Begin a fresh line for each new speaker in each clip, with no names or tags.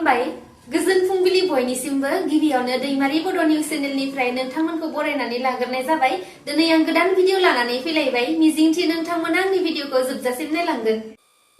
खुलुमबाय गोजोन फुंबिलि बयनिसिमबो गिबियावनो दैमारि बड' निउज चेनेलनिफ्राय नोंथांमोनखौ बरायनानै लाग्रोनाय जाबाय। दिनै आं गोदान भिडिअ लानानै फैलायबाय। मिजिंथि नोंथांमोना आंनि भिडिअखौ जोबजासिम नायलांगोन।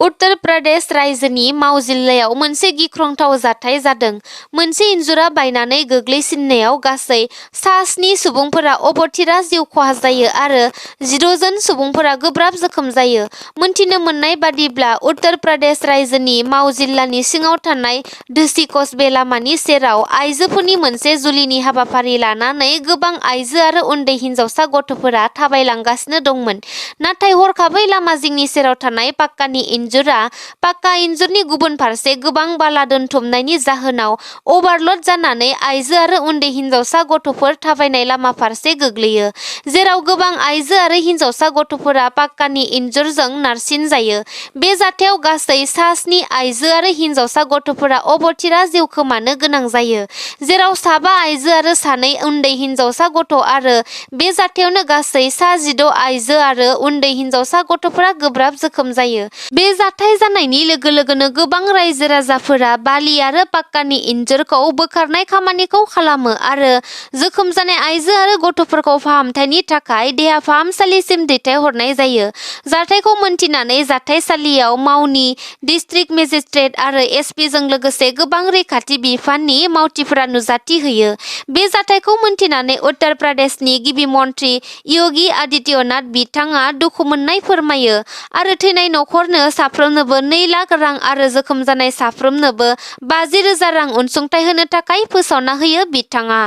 उत्तर प्रदेश रायजोनि माव जिल्लायाव मोनसे गिख्रंथाव जाथाय जादों। मोनसे इन्जुरा बायनानै गोग्लैसिननायाव गासै 7 सुबुंफोरा अबथिरा जिउ खहा जायो आरो 16 जन सुबुंफोरा गोब्राब जोखोम जायो। मोनथिनो मोननाय बादिब्ला उत्तर प्रदेश रायजोनि माव जिल्लानि सिङाव थानाय धोसी कस्बे लामानि सेराव आइजोफोरनि मोनसे जुलिनि हाबाफारि लानानै गोबां आइजो आरो उन्दै हिनजावसा गथ'फोरा थाबायलांगासिनो दंमोन। नाथाय हरखाबै लामा जिंनि सेराव थानाय पाक्कानि पाक्का इन्जुरनि गुबुन फारसे गोबां बाला दोनथुमनायनि जाहोनाव अभारल'ड जानानै आइजो आरो उन्दै हिनजावसा गथ'फोर थाबायनाय लामा फारसे गोग्लैयो, जेराव गोबां आइजो आरो हिनजावसा गथ'फोरा पाक्कानि इन्जुरजों नारसिनजायो। बे जाथायाव गासै 7 आइजो आरो हिनजावसा गथ'फोरा अबथिरा जिउ खोमानो गोनां जायो, जेराव 7 आइजो आरो 2 उन्दै हिनजावसा गथ' आरो बे जाथायावनो गासै 16 आइजो आरो उन्दै हिनजावसा गथ'फोरा गोब्राब जोखोम जायो। बे जाथाय जानायनि लोगो लोगोनो गोबां रायजो राजाफोरा बालि आरो पाक्कानि इन्जुरखौ बोखारनाय खामानिखौ खालामो आरो जोखोम जानाय आइजो आरो गथ'फोरखौ फाहामथायनि थाखाय देहा फाहामसालिसिम दैथायहरनाय जायो। जाथायखौ मोनथिनानै जाथायसालियाव मावनि डिस्ट्रिक्ट मेजिस्ट्रेट आरो एसपिजों लोगोसे गोबां रैखाथि बिफाननि मावथिफोरा नुजाथि होयो। बे जाथायखौ मोनथिनानै उत्तर प्रदेशनि गिबि मन्थ्रि योगी आदित्यनाथ बिथाङा दुखु मोननाय फोरमायो आरो थैनाय नखरनो साफ्रोमनोबो 2 लाख रां आरो जोखोम जानाय साफ्रोमनोबो 50,000 रां अनसुंथाइ होनो थाखाय फोसावना होयो। बिथाङा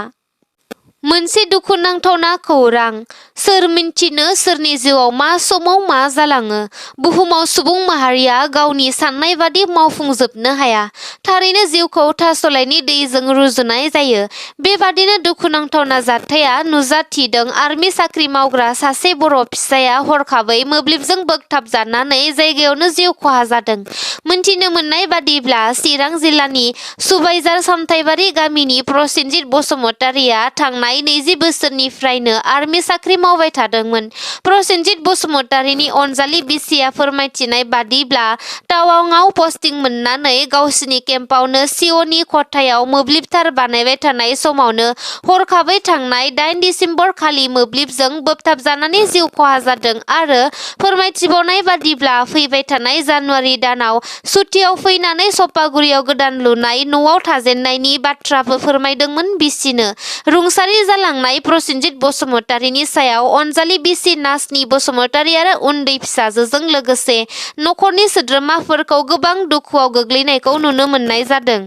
मोनसे दुखुनांथावना खौरां, सोर मिन्थिनो सोरनि जिउआव मा समाव मा जालाङो। बुहुमाव सुबुं माहारिया गावनि साननाय बादि मावफुंजोबनो हाया। थारैनो जिउखौ थास'लाइनि दैजों रुजुनाय जायो। बेबादिनो दुखुनांथावना जाथाया नुजाथिदों। आर्मि साख्रि मावग्रा सासे बर' फिसाया हरखाबै मोब्लिबजों बोगथाबजानानै जायगायावनो जिउ खहा जादों। मोनथिनो मोननाय बादिब्ला चिरां जिल्लानि सुबाइजार सामथाइबारि गामिनि प्रसेनजित बसुमतारिया थांनाय 20 बोसोरनिफ्रायनो आर्मि साख्रि मावबाय थादोंमोन। प्रसेनजित बसुमतारिनि अनजालि बिसिया फोरमायथिनाय बादिब्ला टावांआव पस्टिं मोननानै गावसिनि केम्पआवनो सिअ'नि खथायाव मोब्लिब तार बानायबाय थानाय समावनो हरखाबै थांनाय 8 दिसेम्बर खालि मोब्लिबजों बोगथाबजानानै जिउ खहा जादों आरो फोरमायथिबावनाय बादिब्ला फैबाय थानाय जानुवारि दानाव सुटियाव फैनानै सपागुरियाव गोदान लुनाय न'आव थाजेननायनि बाथ्राबो फोरमायदोंमोन। बिसिनो रुंसारि जालांनाय प्रसेनजित बसुमतारिनि सायाव अनजालि बिसि नाजनी बसुमतारि आरो उन्दै फिसाजोजों लोगोसे नखरनि सोद्रोमाफोरखौ गोबां दुखुआव गोग्लैनायखौ नुनो मोननाय जादों।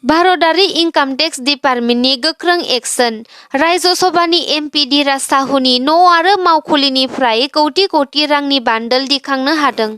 भारतारि इनकाम टेक्स डिपार्टमेन्टनि गोख्रों एक्शन, राज्यसभानि एमपि धीराज साहुनि न' आरो मावखुलिनिफ्राय कौटि रांनि बान्डोल दिखांनो हादों।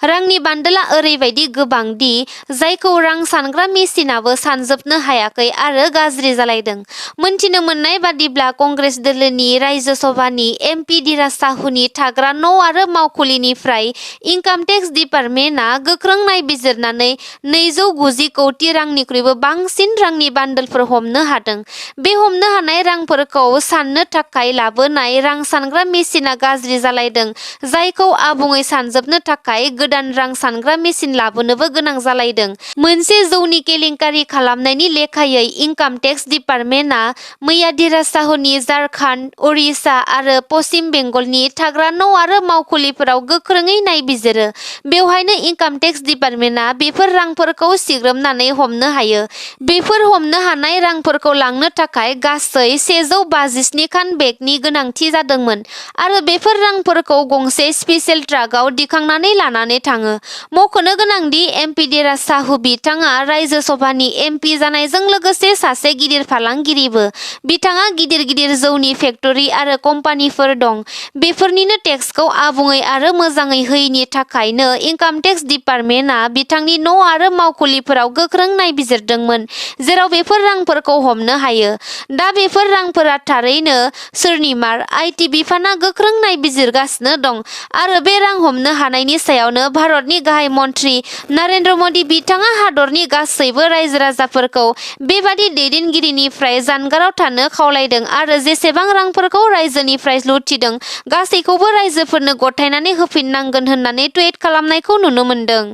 रांनि बान्डोला ओरैबायदि गोबां दि जायखौ रां सानग्रा मेसिनाबो सानजोबनो हायाखै आरो गाज्रि जालायदों। मोनथिनो मोननाय बादिब्ला कंग्रेस दोलोनि राज्यसभानि एमपि धीराज साहुनि थाग्रा न' आरो मावखुलिनिफ्राय इनकाम टेक्स डिपार्टमेन्टआ गोख्रों नायबिजिरनानै 290 कौटि रांनिख्रुइबो बांसिन रांनि बान्डोलफोर हमनो हादों। बे हमनो हानाय रांफोरखौ साननो थाखाय लाबोनाय रां सानग्रा मेसिनआ गाज्रि जालायदों, जायखौ आबुङै सानजोबनो थाखाय गोदान रां सानग्रा मेसिन लाबोनोबो गोनां जालायदों। मोनसे जौनि केलेंकारि खालामनायनि लेखायै इनकाम टेक्स डिपार्टमेन्टआ मैया धीराज साहुनि झारखन्ड, उरिष्या आरो पश्चिम बेंगलनि थाग्रा न' आरो मावखुलिफोराव गोख्रोङै नायबिजिरो। बेवहायनो इनकाम टेक्स डिपार्टमेन्टआ बेफोर रांफोरखौ सिग्रोमनानै हमनो हायो। बेफोर हमनो हानाय रांफोरखौ लांनो थाखाय गासै 157 खान बेगनि गोनांथि जादोंमोन आरो बेफोर रांफोरखौ गंसे स्पेशेल ट्राकआव दिखांनानै लानानै थाङो। मख'नो गोनांदि एमपि धीराज साहु बिथाङा राज्यसभानि एमपि जानायजों लोगोसे सासे गिदिर फालांगिरिबो। बिथाङा गिदिर जौनि फेक्टरि आरो कम्पानिफोर दं। बेफोरनिनो टेक्सखौ आबुङै आरो मोजाङै होयिनि थाखायनो इनकाम टेक्स डिपार्टमेन्टआ बिथांनि न' आरो मावखुलिफोराव गोख्रों नायबिजिरदोंमोन, जेराव बेफोर रांफोरखौ हमनो हायो। दा बेफोर रांफोरा थारैनो सोरनिमार, आइटि बिफानआ गोख्रों नायबिजिरगासिनो दं आरो बे रां हमनो हानायनि सायावनो भारतनि गाहाय मन्थ्रि नरेन्द्र मदि बिथाङा हादरनि गासैबो रायजो राजाफोरखौ बेबादि दैदेनगिरिनिफ्राय जानगाराव थानो खावलायदों आरो जेसेबां रांफोरखौ रायजोनिफ्राय लुथिदों गासैखौबो रायजोफोरनो गथायनानै होफिननांगोन होननानै टुइट खालामनायखौ नुनो मोनदों।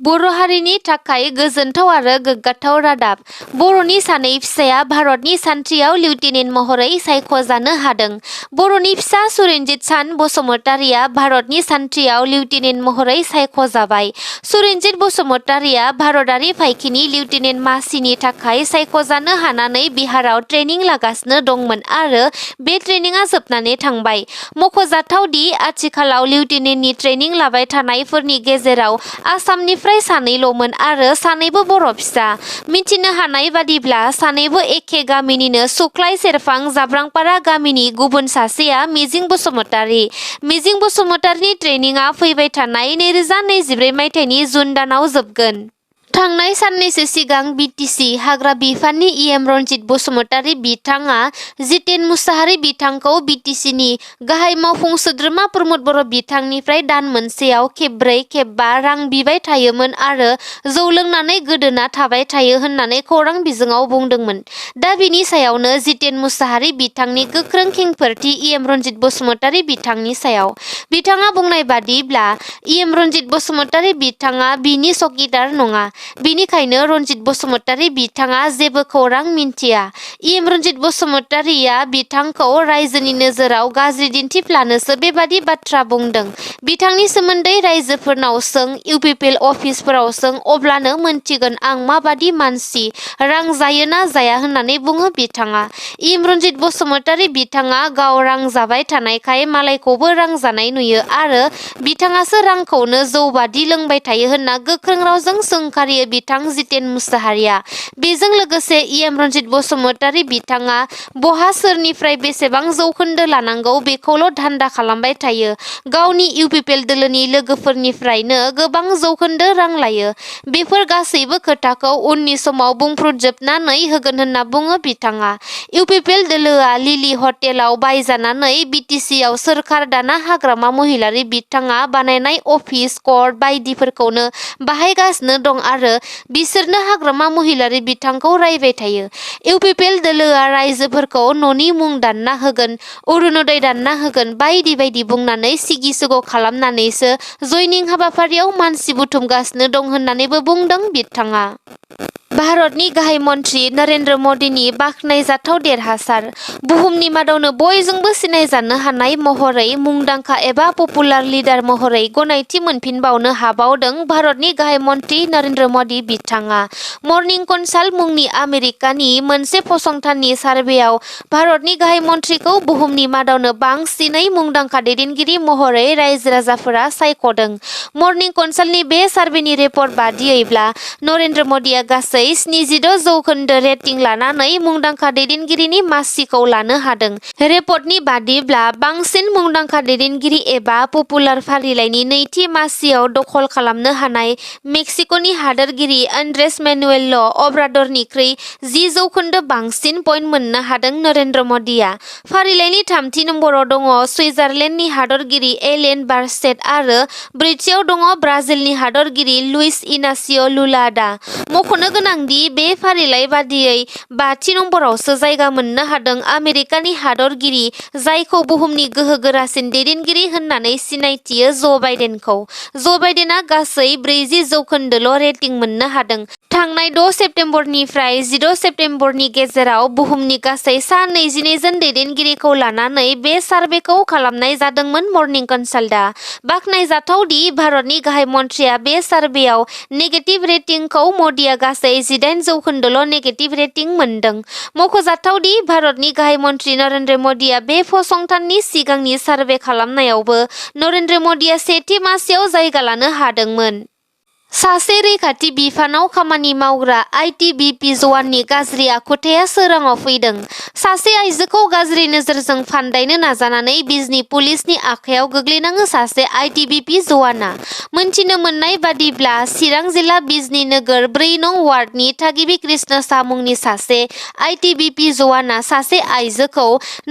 बर' हारिनि थाखाय गोजोनथाव आरो गोग्गाथाव रादाब। बर'नि सानै फिसाया भारतनि सान्थ्रियाव लिउटेनेन्ट महरै सायख'जानो हादों। बर'नि फिसा सुरन्जित सान बसुमतारिया भारतनि सान्थ्रियाव लिउटेनेन्ट महरै सायख'जाबाय। सुरन्जित बसुमतारिया भारतारि फायखिनि लिउटेनेन्ट मासिनि थाखाय सायख'जानो हानानै बिहाराव ट्रेनिं लागासिनो दंमोन आरो बे ट्रेनिंआ जोबनानै थांबाय। मख'जाथाव दि आथिखालाव लिउटेनेन्टनि ट्रेनिं लाबाय थानायफोरनि गेजेराव आसामनिफ्राय सानैल'मोन आरो सानैबो बर' फिसा। मिथिनो हानाय बादिब्ला सानैबो एखे गामिनिनो सुख्लाय सेरफां जाब्रांपारा गामिनि गुबुन सासेया मिजिं बसुमतारि। मिजिं बसुमतारिनि ट्रेनिंआ फैबाय थानाय 2024 मायथाइनि जुन दानाव जोबगोन। थांनाय साननैसो सिगां बिटिसि हाग्रा बिफाननि इएम रनजित बसुमतारि बिथाङा जितेन मुसाहारि बिथांखौ बिटिसिनि गाहाय मावफुं सोद्रोमा प्रमद बर' बिथांनिफ्राय दान मोनसेयाव खेबब्रै खेबबा रां बिबाय थायोमोन आरो जौ लोंनानै गोदोना थाबाय थायो होननानै खौरां बिजोङाव बुंदोंमोन। दा बिनि सायावनो जितेन मुसाहारि बिथांनि गोख्रों खेंफोरथि इएम रनजित बसुमतारि बिथांनि सायाव। बिथाङा बुंनाय बादिब्ला इएम रनजित बसुमतारि बिथाङा बिनि चौकिदार नङा। बिनिखायनो रनजित बसुमतारि बिथाङा जेबो खौरां मिन्थिया। इएम रनजित बसुमतारिया बिथांखौ रायजोनि नोजोराव गाज्रि दिन्थिफ्लानोसो बेबादि बाथ्रा बुंदों। बिथांनि सोमोन्दै रायजोफोरनाव सों, इउपिपिएल अफिसफोराव सों, अब्लानो मोनथिगोन आं माबादि मानसि, रां जायो ना जाया होननानै बुङो बिथाङा। इएम रनजित बसुमतारि बिथाङा गाव रां जाबाय थानायखाय मालायखौबो रां जानाय नुयो आरो बिथाङासो रांखौनो जौ बादि लोंबाय थायो होनना गोख्रों रावजों सोंखारियो बिथां जितेन मुसाहारिया। बेजों लोगोसे इएम रनजित बसुमतारि बिथाङा बहा सोरनिफ्राय बेसेबां जौखोन्दो लानांगौ बेखौल' धान्दा खालामबाय थायो। गावनि इउपिपिएल दोलोनि लोगोफोरनिफ्रायनो गोबां जौखोन्दो रां लायो। बेफोर गासैबो खोथाखौ उननि समाव बुंफ्रुदजोबनानै होगोन होनना बुङो बिथाङा। इउपिपिएल दोलोआ लिलि हटेलाव बायजानानै बिटिसिआव सोरखार दाना हाग्रामा महिलारि बिथाङा बानायनाय अफिस, कर्ट बायदिफोरखौनो बाहायगासिनो दं आरो बिसोरनो हाग्रामा महिलारि बिथांखौ रायबाय थायो। इउपिपिएल दोलोआ रायजोफोरखौ न'नि मुं दानना होगोन, अरुणोदय दानना होगोन बायदि बायदि बुंनानै सिगि सिग' खालामनानैसो जयनिं हाबाफारियाव मानसि बुथुमगासिनो दं होननानैबो बुंदों बिथाङा। भारतनि गाहाय मन्थ्रि नरेन्द्र मदिनि बाख्नायजाथाव देरहासार। बुहुमनि मादावनो बयजोंबो सिनायजानो हानाय महरै मुंदांखा एबा पपुलार लिडार महरै गनायथि मोनफिनबावनो हाबावदों भारतनि गाहाय मन्थ्रि नरेन्द्र मदि बिथाङा। मर्निं कनसाल्ट मुंनि आमेरिकानि मोनसे फसंथाननि सार्भेयाव भारतनि गाहाय मन्थ्रिखौ बुहुमनि मादावनो बांसिनै मुंदांखा दैदेनगिरि महरै रायजो राजाफोरा सायख'दों। मर्निं कनसाल्टनि बे सार्भेनि रिपर्ट बादियैब्ला नरेन्द्र मदिया गासै 76% रेटिं लानानै मुंदांखा दैदेनगिरिनि मासिखौ लानो हादों। रिपर्टनि बादिब्ला बांसिन मुंदांखा दैदेनगिरि एबा पपुलार फारिलाइनि नैथि मासियाव दखल खालामनो हानाय मेक्सिक'नि हादोरगिरि एन्ड्रेस मेनुएल ल' अब्राडरनिख्रुइ 10% बांसिन पइन्ट मोननो हादों नरेन्द्र मदिया। फारिलाइनि थामथि नम्बराव दङ सुइजारलेण्डनि हादरगिरि एलेन बारस्टेट आरो ब्रैथियाव दङ ब्राजिलनि हादरगिरि लुइस इनासिय' लुला दा। मख'नो गोनांदि बे फारिलाइ बादियै 5थि नम्बरावसो जायगा मोननो हादों आमेरिकानि हादरगिरि जायखौ बुहुमनि गोहो गोरासिन दैदेनगिरि होननानै सिनायथियो ज' बाइडेनखौ। ज' बाइडेना गासै 40% रेटिं मोननो हादों। थांनाय 6 सेप्तेम्बरनिफ्राय 16 सेप्तेम्बरनि गेजेराव बुहुमनि गासै सा 22 जन दैदेनगिरिखौ लानानै बे सार्भेखौ खालामनाय जादोंमोन मर्निं कनसाल्टआ। बाख्नायजाथाव दि भारतनि गाहाय मन्थ्रिया बे सार्भेयाव नेगेटिभ रेटिंखौ मदिया गासै 18% नेगेटिभ रेटिं मोनदों। मख'जाथाव दि भारतनि गाहाय मन्थ्रि नरेन्द्र मदिया बे फसंथाननि सिगांनि सार्भे खालामनायावबो नरेन्द्र मदिया सेथि मासियाव जायगा लानो हादोंमोन। सासे रैखाथि बिफानाव खामानि मावग्रा आइटिबिपि जवाननि गाज्रि आखुथाया सोराङाव फैदों। सासे आइजोखौ गाज्रि नोजोरजों फान्दायनो नाजानानै बिजनी पुलिसनि आखायाव गोग्लैनाङो सासे आइटिबिपि जवाना। मोनथिनो मोननाय बादिब्ला चिरां जिल्ला बिजनी नोगोर 4 नं वार्डनि थागिबि कृष्ण सा मुंनि सासे आइटिबिपि जवाना सासे आइजोखौ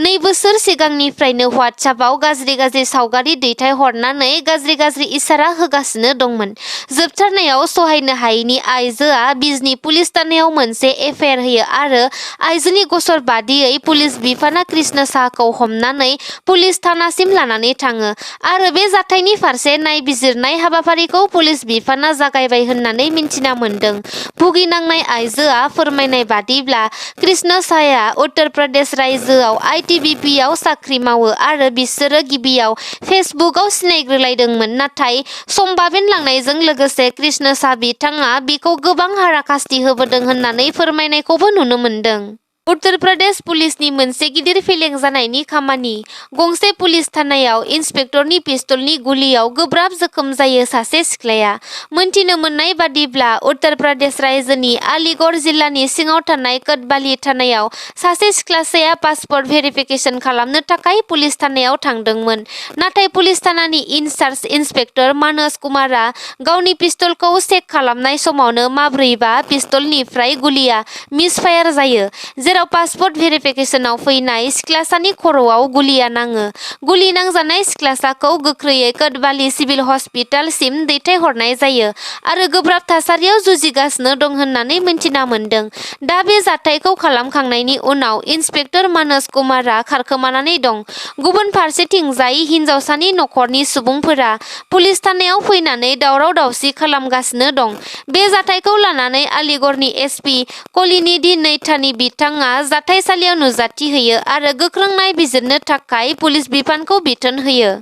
2 बोसोर सिगांनिफ्रायनो व्हाट्सएपआव गाज्रि सावगारि दैथायहरनानै गाज्रि इसारा होगासिनो दंमोन। जोबथार बुथारनायाव सहायनो हायैनि आइजोआ बिजनी पुलिस थानायाव मोनसे एफआइआर होयो आरो आइजोनि गसर बादियै पुलिस बिफाना कृष्ण साहाखौ हमनानै पुलिस थानासिम लानानै थाङो आरो बे जाथायनि फारसे नायबिजिरनाय हाबाफारिखौ पुलिस बिफाना जागायबाय होननानै मिन्थिना मोन्दों। भुगिनांनाय आइजोआ फोरमायनाय बादिब्ला कृष्ण साहाया उत्तर प्रदेश रायजोआव आईटीबीपीआव साख्रि मावो आरो बिसोरो गिबियाव फेसबुकआव सिनायग्रोलायदोंमोन, नाथाय सम बाबेनलांनायजों लोगोसे कृष्ण साहा बिथाङा बिखौ गोबां हाराखास्ति होबोदों होननानै फोरमायनायखौबो नुनो मोन्दों। उत्तर प्रदेश पुलिसनि मोनसे गिदिर फेलें जानायनि खामानि। गंसे पुलिस थानायाव इन्सपेक्टरनि पिस्तलनि गुलियाव गोब्राब जोखोम जायो सासे सिख्लाया। मोनथिनो मोननाय बादिब्ला उत्तर प्रदेश रायजोनि आलिगढ़ जिल्लानि सिङाव थानाय कोतवाली थानायाव सासे सिख्लासाया पासपोर्ट भेरिफिकेसन खालामनो थाखाय पुलिस थानायाव थांदोंमोन। नाथाय पुलिस थानानि इनचार्ज इन्सपेक्टर मानस कुमारआ गावनि पिस्तलखौ चेक खालामनाय समावनो माब्रैबा पिस्तलनिफ्राय गुलिया मिसफायार जायो, जेराव पासपोर्ट भेरिफिकेसनाव फैनाय सिख्लासानि खर'आव गुलिया नाङो। गुलि नांजानाय सिख्लासाखौ गोख्रैयै कोतवाली सिभिल हस्पिटालसिम दैथायहरनाय जायो आरो गोब्राब थासारियाव जुजिगासिनो दं होननानै मिन्थिना मोन्दों। दा बे जाथायखौ खालामखांनायनि उनाव इन्सपेक्टर मानस कुमारआ खारखोमानानै दं। गुबुन फारसेथिंजाय हिनजावसानि नखरनि सुबुंफोरा पुलिस थानायाव फैनानै दावराव-दावसि खालामगासिनो दं। बे जाथायखौ लानानै आलिगढ़नि एसपी कलिनिधि नैथानी बिथाङा जाथायसालियाव नुजाथि होयो आरो गोख्रों नायबिजिरनो थाखाय पुलिस बिफानखौ बिथोन होयो।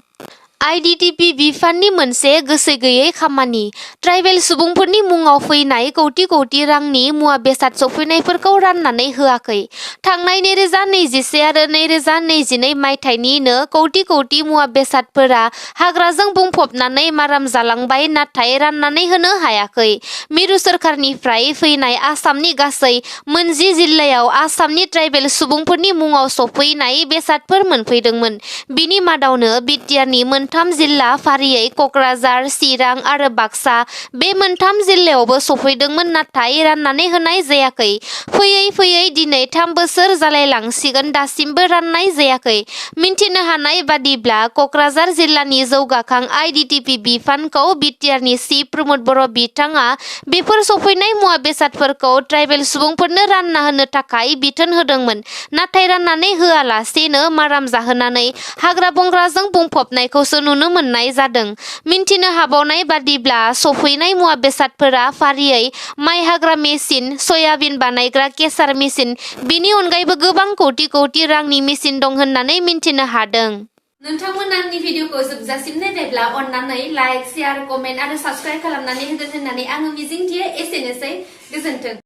आईटीबीपी बिफाननि मोनसे गोसो गैयै खामानि। ट्राइबेल सुबुंफोरनि मुङाव फैनाय कौटि-कौटि रांनि मुवा-बेसाद सफैनायफोरखौ राननानै होआखै। थांनाय 2021 आरो 2022 मायथाइनिनो कौटि-कौटि मुवा-बेसादफोरा हाग्राजों बुंफबनानै माराम जालांबाय नाथाय राननानै होनो हायाखै। मिरु सोरखारनिफ्राय फैनाय आसामनि गासै मोन10 जिल्लायाव आसामनि ट्राइबेल सुबुंफोरनि मुङाव सफैनाय बेसादफोर मोनफैदोंमोन। बिनि मादावनो बिटिआरनि मोनथाम जिल्ला फारियै कक्राझार, चिरां आरो बाक्सा बे मोनथाम जिल्लायावबो सफैदोंमोन नाथाय राननानै होनाय जायाखै। फैयै फैयै दिनै 3 बोसोर जालायलांसिगोन दासिमबो राननाय जायाखै। मिन्थिनो हानाय बादिब्ला कक्राझार जिल्लानि जौगाखां आईटीबीपी बिफानखौ बिटिआरनि चिफ प्रमद बर' बिथाङा बेफोर सफैनाय मुवा-बेसादफोरखौ ट्राइबेल सुबुंफोरनो रानना होनो थाखाय बिथोन होदोंमोन, नाथाय राननानै होआलासेनो माराम जाहोनानै हाग्रा-बंग्राजों बुंफबनायखौसो नुनो मोननाय जादों। मिन्थिनो हाबावनाय बादिब्ला सफैनाय मुवा-बेसादफोरा फारियै माइ हाग्रा मेसिन, सयाबिन बानायग्रा केसार मेसिन, बेनि अनगायैबो गोबां कौटि-कौटि रांनि मेसिन दं होननानै मिन्थिनो हादों। नोंथांमोना आंनि भिडिअखौ जोबजासिम नायबायब्ला अन्नानै लाइक, शेयार, कमेन्ट आरो साबस्क्राइब खालामनानै होगोन होननानै आङो मिजिंथियो। एसेनोसै, गोजोन्थों।